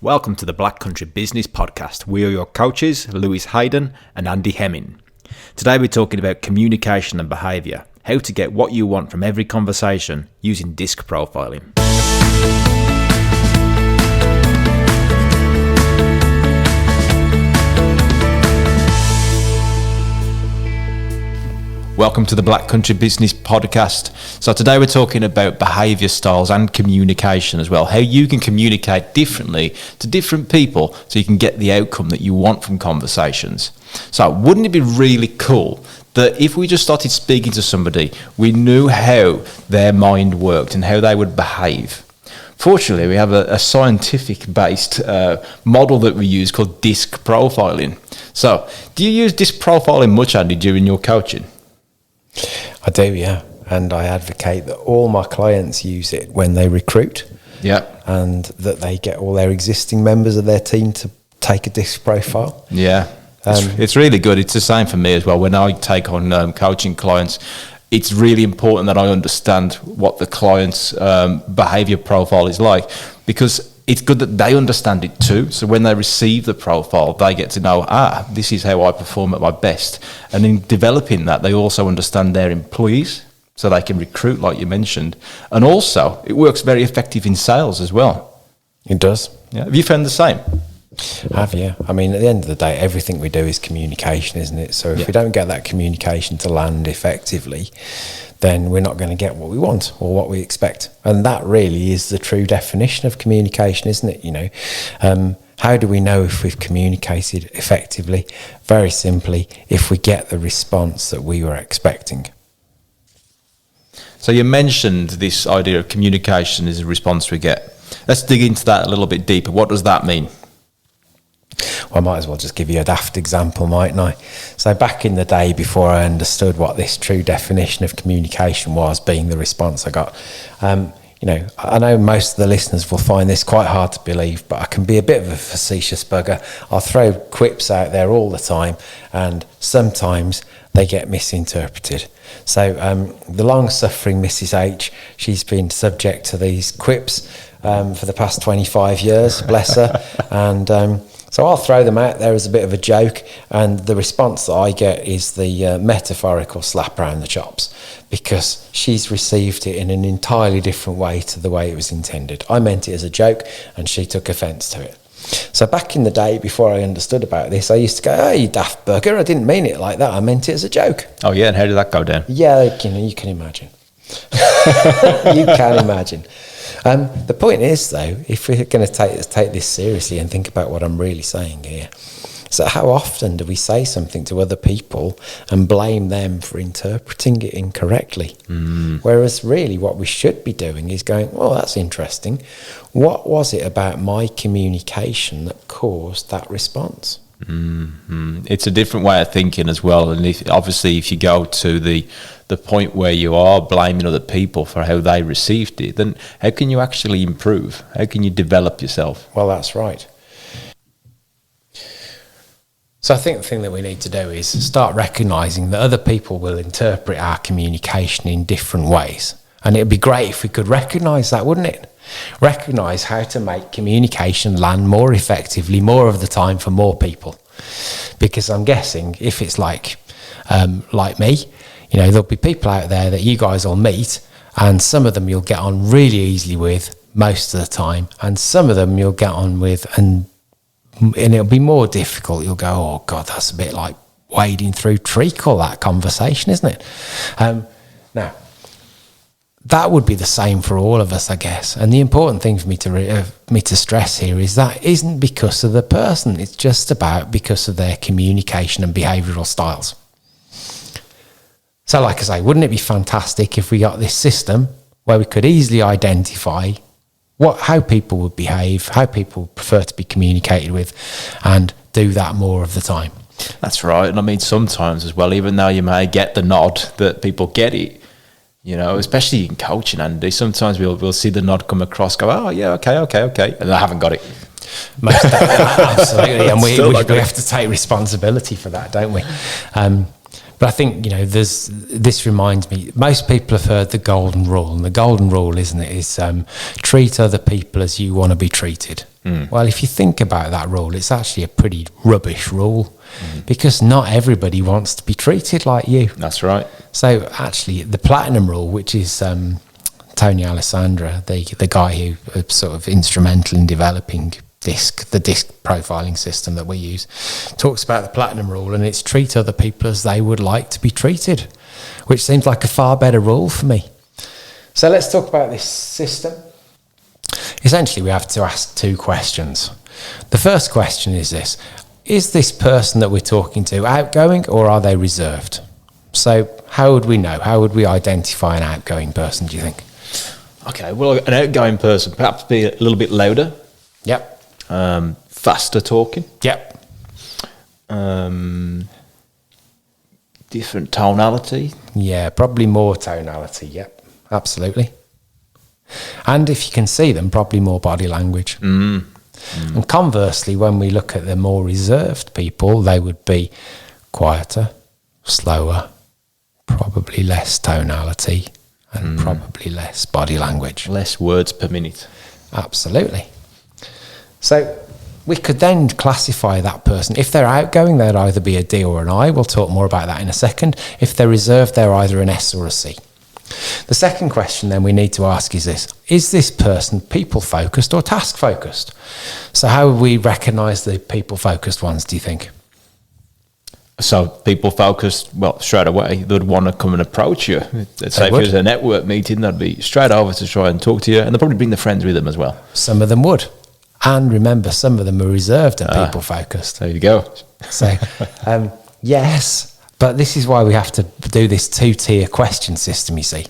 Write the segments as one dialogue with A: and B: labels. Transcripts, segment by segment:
A: Welcome to the Black Country Business Podcast. We are your coaches, Lewis Haydon and Andy Hemming. Today we're talking about communication and behaviour, how to get what you want from every conversation using DISC profiling. Welcome to the Black Country Business Podcast. So today we're talking about behaviour styles and communication as well, how you can communicate differently to different people so you can get the outcome that you want from conversations. So wouldn't it be really cool that if we just started speaking to somebody, we knew how their mind worked and how they would behave? Fortunately, we have a scientific-based model that we use called DISC profiling. So do you use DISC profiling much, Andy, during your coaching?
B: I do, yeah. And I advocate that all my clients use it when they recruit. Yeah. And that they get all their existing members of their team to take a DISC profile. Yeah. It's really good. It's the same for me as well. When I take on coaching clients, it's really important that I understand what the client's behaviour profile is like, because it's good that they understand it too. So when they receive the profile, they get to know, this is how I perform at my best. And in developing that, they also understand their employees, so they can recruit, like you mentioned. And also, it works very effective in sales as well. It does. Yeah.
A: Have you found the same?
B: Have you? I mean, at the end of the day, everything we do is communication, isn't it? So if we don't get that communication to land effectively, then we're not going to get what we want or what we expect. And that really is the true definition of communication, isn't it? You know, how do we know if we've communicated effectively? Very simply, if we get the response that we were expecting.
A: So you mentioned this idea of communication is a response we get. Let's dig into that a little bit deeper. What does that mean?
B: Well, I might as well just give you a daft example, mightn't I? So back in the day, before I understood what this true definition of communication was, being the response I got, you know, I know most of the listeners will find this quite hard to believe, but I can be a bit of a facetious bugger. I'll throw quips out there all the time, and sometimes they get misinterpreted. So the long-suffering Mrs. H, she's been subject to these quips for the past 25 years, bless her, and so I'll throw them out there as a bit of a joke, and the response that I get is the metaphorical slap around the chops, because she's received it in an entirely different way to the way it was intended. I meant it as a joke, and she took offence to it. So back in the day, before I understood about this, I used to go, "Oh, you daft bugger, I didn't mean it like that, I meant it as a joke."
A: Oh yeah, and how did that go down?
B: Yeah, you can imagine. You can imagine. The point is, though, if we're going to take this seriously and think about what I'm really saying here, so how often do we say something to other people and blame them for interpreting it incorrectly? Whereas really what we should be doing is going, well, that's interesting. What was it about my communication that caused that response?
A: It's a different way of thinking as well. And if you go to the point where you are blaming other people for how they received it, then how can you actually improve? How can you develop yourself?
B: Well, that's right. So I think the thing that we need to do is start recognising that other people will interpret our communication in different ways. And it would be great if we could recognise that, wouldn't it? Recognise how to make communication land more effectively, more of the time for more people. Because I'm guessing if it's like me, you know, there'll be people out there that you guys will meet, and some of them you'll get on really easily with most of the time, and some of them you'll get on with and it'll be more difficult. You'll go, "Oh God, that's a bit like wading through treacle, that conversation, isn't it?" Now, that would be the same for all of us, I guess. And the important thing for me to stress here is that isn't because of the person. It's just because of their communication and behavioural styles. So like I say, wouldn't it be fantastic if we got this system where we could easily identify how people would behave, how people prefer to be communicated with, and do that more of the time?
A: That's right. And I mean, sometimes as well, even though you may get the nod that people get it, you know, especially in coaching, Andy, sometimes we'll see the nod come across, go, "Oh yeah, okay, and I haven't got it."
B: Most absolutely, and we have to take responsibility for that, don't we? But I think, this reminds me, most people have heard the golden rule, and the golden rule, isn't it, is treat other people as you want to be treated. Well, if you think about that rule, it's actually a pretty rubbish rule, because not everybody wants to be treated like you.
A: That's right.
B: So actually, the platinum rule, which is Tony Alessandra, the guy who was sort of instrumental in developing the disc profiling system that we use, talks about the platinum rule, and it's treat other people as they would like to be treated, which seems like a far better rule for me. So let's talk about this system. Essentially, we have to ask two questions. The first question is this: is this person that we're talking to outgoing, or are they reserved? So how would we know? How would we identify an outgoing person, do you think?
A: Okay, well, an outgoing person perhaps be a little bit louder.
B: Yep.
A: Faster talking.
B: Yep.
A: Different tonality.
B: Yeah, probably more tonality. Yep, absolutely. And if you can see them, probably more body language. And conversely, when we look at the more reserved people, they would be quieter, slower, probably less tonality, and probably less body language.
A: Less words per minute.
B: Absolutely. So we could then classify that person. If they're outgoing, they'd either be a D or an I. We'll talk more about that in a second. If they're reserved, they're either an S or a C. The second question then we need to ask is this: is this person people-focused or task-focused? So how would we recognise the people-focused ones, do you think?
A: So people focused, well, straight away, they'd want to come and approach you. Let's say if it was a network meeting, they'd be straight over to try and talk to you, and they'd probably bring their friends with them as well.
B: Some of them would. And remember, some of them are reserved and people-focused.
A: There you go.
B: So, yes, but this is why we have to do this two-tier question system, you see.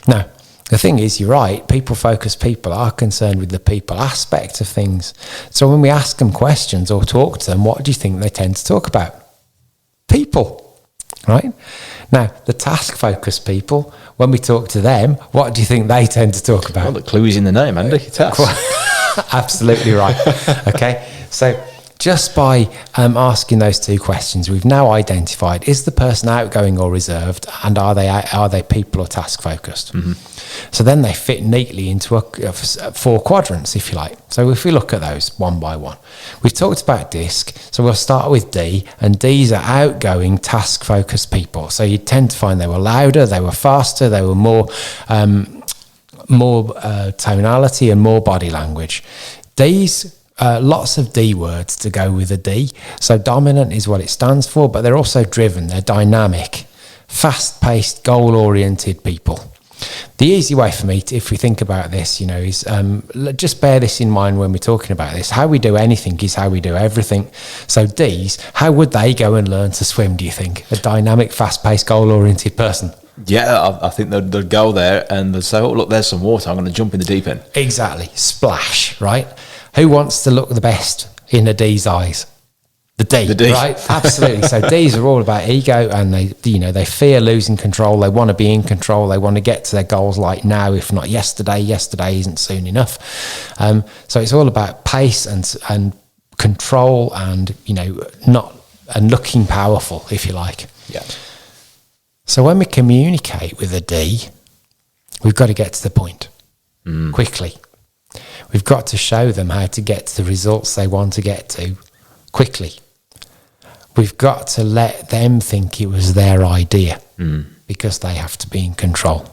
B: Now, the thing is, you're right, people-focused people are concerned with the people aspect of things. So when we ask them questions or talk to them, what do you think they tend to talk about? People, right? Now, the task-focused people, when we talk to them, what do you think they tend to talk about?
A: Well, the clue is in the name, Andy. Task.
B: Absolutely right. Okay, so just by asking those two questions, we've now identified: is the person outgoing or reserved, and are they people or task focused? So then they fit neatly into four quadrants, if you like. So if we look at those one by one, we've talked about DISC, so we'll start with D, and D's are outgoing, task focused people. So you tend to find they were louder, they were faster, they were more tonality and more body language. D's, lots of D words to go with a D. So dominant is what it stands for, but they're also driven, they're dynamic, fast-paced, goal-oriented people. The easy way for me, if we think about this, is just bear this in mind when we're talking about this. How we do anything is how we do everything. So D's, how would they go and learn to swim, do you think? A dynamic, fast-paced, goal-oriented person.
A: Yeah, I think they'd go there and they'd say, oh, look, there's some water, I'm going to jump in the deep end.
B: Exactly. Splash, right? Who wants to look the best in a D's eyes? The D. Right? Absolutely. So D's are all about ego, and they fear losing control. They want to be in control. They want to get to their goals like now, if not yesterday. Yesterday isn't soon enough. So it's all about pace and control, and looking powerful, if you like.
A: Yeah.
B: So when we communicate with a D, we've got to get to the point quickly. We've got to show them how to get to the results they want to get to quickly. We've got to let them think it was their idea because they have to be in control.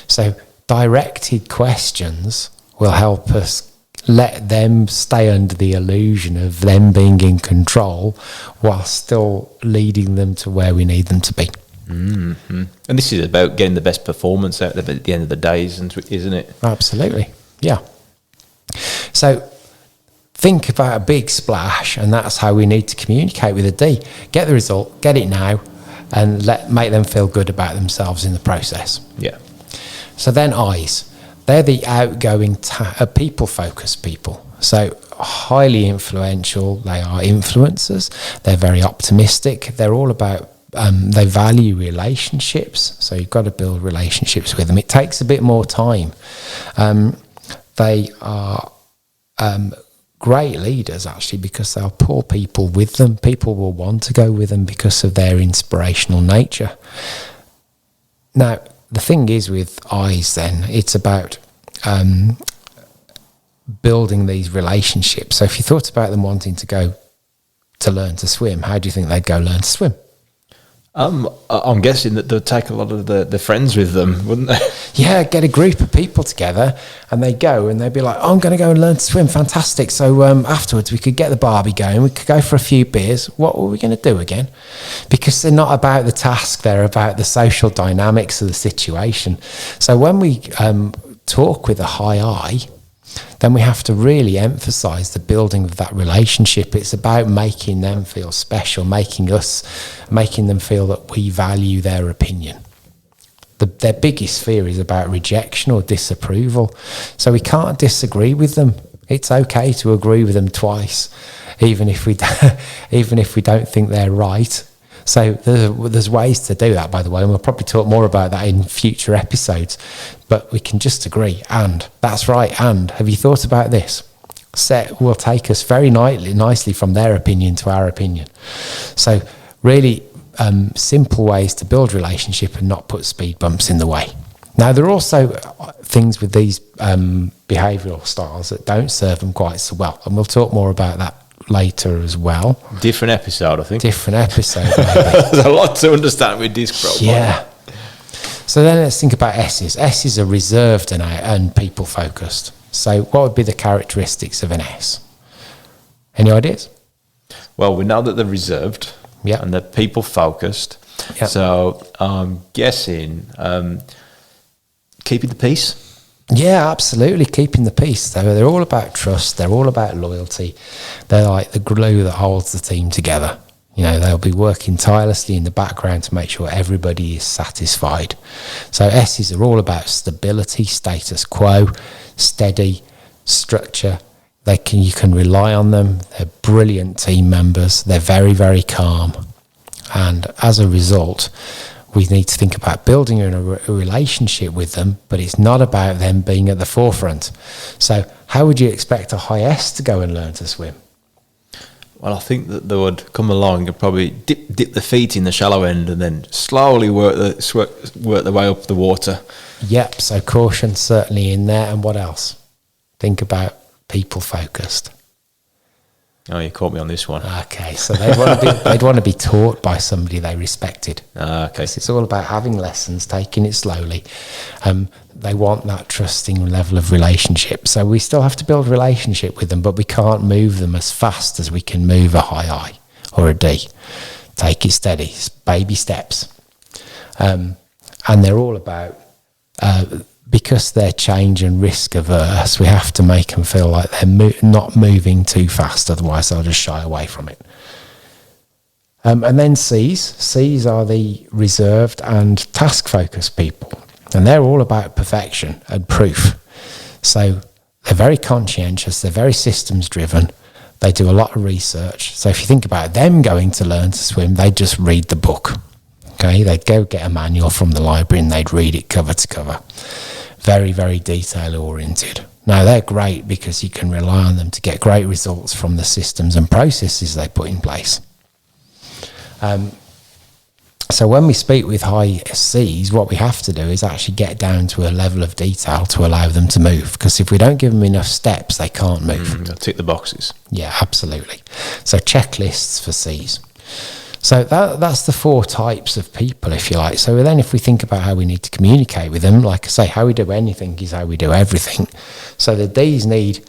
B: So directed questions will help us let them stay under the illusion of them being in control while still leading them to where we need them to be.
A: Mm-hmm. And this is about getting the best performance out of it at the end of the day, isn't it?
B: Absolutely, yeah. So think about a big splash, and that's how we need to communicate with a D. Get the result, get it now, and make them feel good about themselves in the process.
A: Yeah.
B: So then I's, they're the outgoing, people-focused people. So highly influential, they are influencers, they're very optimistic, they're all about they value relationships, so you've got to build relationships with them. It takes a bit more time. They are great leaders, actually, because they'll pull people with them. People will want to go with them because of their inspirational nature. Now, the thing is with eyes then, it's about building these relationships. So if you thought about them wanting to go to learn to swim, how do you think they'd go learn to swim?
A: I'm guessing that they'll take a lot of the friends with them, wouldn't they?
B: Yeah, get a group of people together and they go and they'd be like, oh, I'm going to go and learn to swim. Fantastic. So afterwards we could get the barbie going. We could go for a few beers. What were we going to do again? Because they're not about the task. They're about the social dynamics of the situation. So when we talk with a high I, then we have to really emphasize the building of that relationship. It's about making them feel special, making them feel that we value their opinion. Their biggest fear is about rejection or disapproval. So we can't disagree with them. It's okay to agree with them twice, even if we don't think they're right. So there's ways to do that, by the way, and we'll probably talk more about that in future episodes. But we can just agree, and that's right, and have you thought about this? Will take us very nicely from their opinion to our opinion. So really simple ways to build relationship and not put speed bumps in the way. Now, there are also things with these behavioural styles that don't serve them quite so well, and we'll talk more about that later as well.
A: Different episode, I think.
B: Different episode, maybe.
A: There's a lot to understand with disc profile.
B: Yeah. So then let's think about S's. S's are reserved and people focused. So what would be the characteristics of an S? Any ideas?
A: Well, we know that they're reserved,
B: yeah,
A: and they're people focused.
B: Yep.
A: So I'm guessing keeping the peace.
B: Yeah, absolutely. Keeping the peace. They're all about trust. They're all about loyalty. They're like the glue that holds the team together. You know, they'll be working tirelessly in the background to make sure everybody is satisfied. So S's are all about stability, status quo, steady, structure. You can rely on them. They're brilliant team members. They're very, very calm. And as a result, we need to think about building a relationship with them, but it's not about them being at the forefront. So how would you expect a high S to go and learn to swim?
A: Well, I think that they would come along and probably dip the feet in the shallow end and then slowly work their way up the water.
B: Yep, so caution certainly in there. And what else? Think about people focused.
A: Oh, you caught me on this one.
B: Okay, so they'd want to be taught by somebody they respected.
A: Okay.
B: It's all about having lessons, taking it slowly. They want that trusting level of relationship. So we still have to build a relationship with them, but we can't move them as fast as we can move a high I or a D. Take it steady, it's baby steps. And they're all about... because they're change and risk averse, we have to make them feel like they're not moving too fast, otherwise they'll just shy away from it. And then C's. C's are the reserved and task-focused people, and they're all about perfection and proof. So they're very conscientious, they're very systems-driven, they do a lot of research. So if you think about them going to learn to swim, they just read the book. Okay, they'd go get a manual from the library and they'd read it cover to cover. Very, very detail oriented. Now they're great because you can rely on them to get great results from the systems and processes they put in place. So when we speak with high C's, what we have to do is actually get down to a level of detail to allow them to move. Because if we don't give them enough steps, they can't move.
A: They'll tick the boxes.
B: Yeah, absolutely. So checklists for C's. So that's the 4 types of people, if you like. So then if we think about how we need to communicate with them, like I say, how we do anything is how we do everything. So the D's need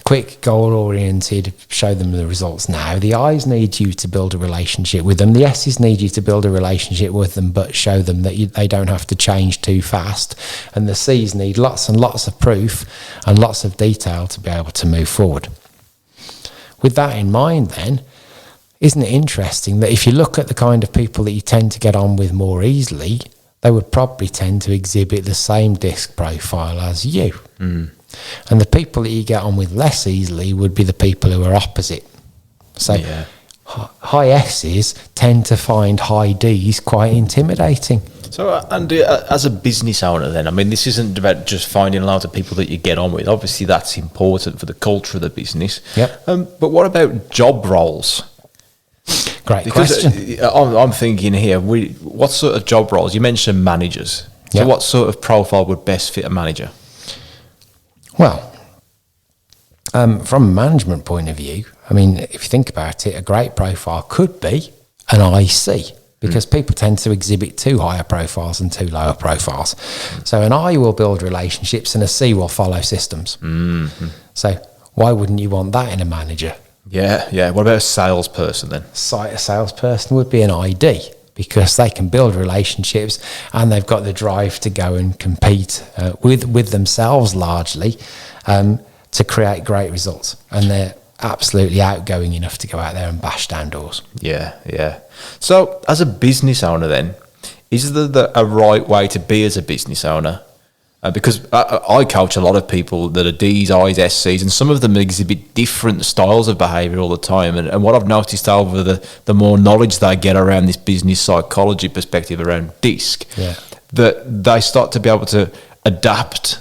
B: quick, goal-oriented, show them the results now. The I's need you to build a relationship with them. The S's need you to build a relationship with them, but show them that they don't have to change too fast. And the C's need lots and lots of proof and lots of detail to be able to move forward. With that in mind then, isn't it interesting that if you look at the kind of people that you tend to get on with more easily, they would probably tend to exhibit the same disc profile as you. Mm. And the people that you get on with less easily would be the people who are opposite. So high S's tend to find high D's quite intimidating.
A: So, Andy, as a business owner, then, I mean, this isn't about just finding loads of people that you get on with. Obviously, that's important for the culture of the business.
B: Yep.
A: But what about job roles?
B: Great
A: Because
B: question.
A: I'm thinking here, what sort of job roles? You mentioned managers. So,
B: Yep.
A: what sort of profile would best fit a manager?
B: Well, from a management point of view, I mean, if you think about it, a great profile could be an IC, because people tend to exhibit too higher profiles and too lower profiles. So an I will build relationships and a C will follow systems.
A: Mm-hmm.
B: So why wouldn't you want that in a manager?
A: Yeah. What about a salesperson then?
B: A salesperson would be an ID, because they can build relationships and they've got the drive to go and compete with themselves largely to create great results. And they're absolutely outgoing enough to go out there and bash down doors.
A: Yeah. So, as a business owner, then, is there a right way to be as a business owner? Because I coach a lot of people that are Ds, Is, SCs, and some of them exhibit different styles of behaviour all the time. And what I've noticed over the more knowledge they get around this business psychology perspective around DISC, that they start to be able to adapt.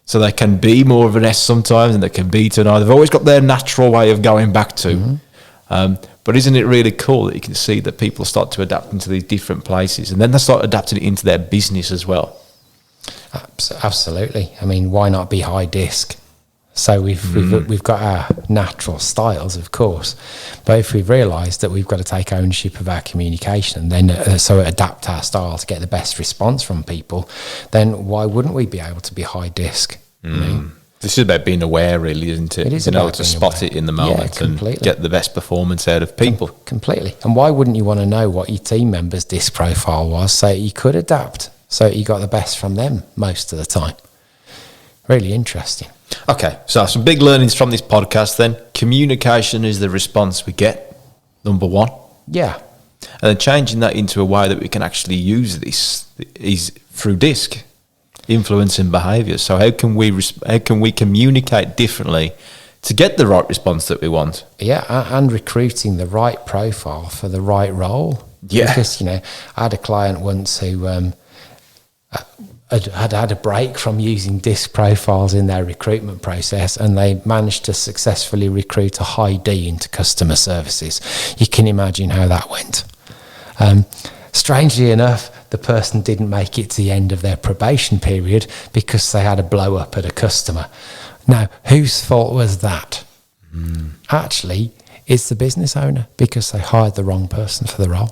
A: So they can be more of an S sometimes, and they can be to an I. They've always got their natural way of going back to. But isn't it really cool that you can see that people start to adapt into these different places, and then they start adapting it into their business as well?
B: Absolutely. I mean, why not be high disc? So we've got our natural styles, of course, but if we've realised that we've got to take ownership of our communication, and then so adapt our style to get the best response from people, then why wouldn't we be able to be high disc?
A: This is about being aware, really, isn't it?
B: It is
A: being able
B: about
A: to
B: being
A: spot
B: aware.
A: it in the moment and get the best performance out of people.
B: Completely. And why wouldn't you want to know what your team member's disc profile was so you could adapt, so you got the best from them most of the time? Really interesting.
A: Okay, so some big learnings from this podcast then. Communication is the response we get, number one.
B: Yeah.
A: And then changing that into a way that we can actually use this is through DISC, influencing behaviour. So how can we communicate differently to get the right response that we want?
B: Yeah, and recruiting the right profile for the right role.
A: Yeah.
B: Because, I had a client once who had a break from using DISC profiles in their recruitment process, and they managed to successfully recruit a high D into customer services. You can imagine how that went. Strangely enough, the person didn't make it to the end of their probation period because they had a blow up at a customer. Now, whose fault was that? Actually, it's the business owner, because they hired the wrong person for the role.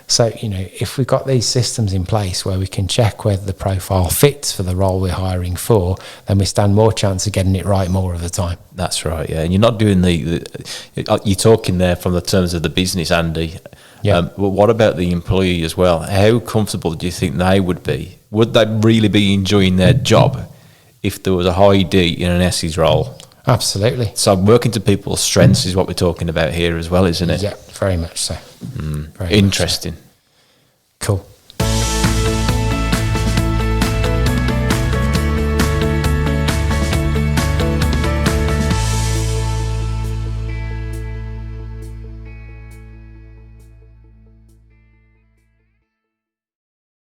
B: So, if we've got these systems in place where we can check whether the profile fits for the role we're hiring for, then we stand more chance of getting it right more of the time.
A: That's right, yeah. And you're not doing you're talking there from the terms of the business, Andy.
B: Yeah.
A: But what about the employee as well? How comfortable do you think they would be? Would they really be enjoying their job if there was a high D in an S's role?
B: Absolutely.
A: So working to people's strengths is what we're talking about here as well, isn't it?
B: Yeah, very much so. Very
A: Interesting.
B: much so. Cool.